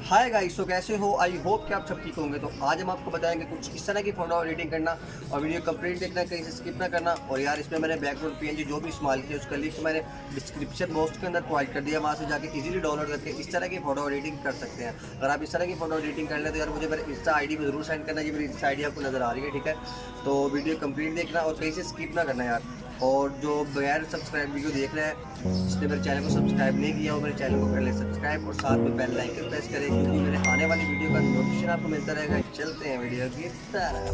Hi guys, तो कैसे हो? आई होप कि आप सब ठीक होंगे। तो आज हम आपको बताएंगे कुछ इस तरह की फ़ोटो एडिटिंग करना और वीडियो कंप्लीट देखना, कहीं से स्किप ना करना। और यार इसमें मैंने बैकग्राउंड पीएनजी जो भी इस्तेमाल किया उसका लिंक मैंने डिस्क्रिप्शन बॉक्स के अंदर प्रोवाइड कर दिया, वहाँ से जाके इजीली डाउनलोड करके इस तरह की फ़ोटो एडिटिंग कर सकते हैं। अगर आप इस तरह की फ़ोटो एडिटिंग कर लें तो यार मुझे मेरे इंस्टा आईडी में ज़रूर सेंड करना। ये मेरी इंस्टा आईडी आपको नज़र आ रही है, ठीक है? तो वीडियो कंप्लीट देखना और कहीं से स्किप ना करना यार। और जो बगैर सब्सक्राइब वीडियो देख रहे हैं, जिसने मेरे चैनल को सब्सक्राइब नहीं किया हो, मेरे चैनल को कर ले सब्सक्राइब और साथ में बेल आइकन प्रेस करें, क्योंकि मेरे आने वाली वीडियो का नोटिफिकेशन आपको मिलता रहेगा। चलते हैं वीडियो की तरफ।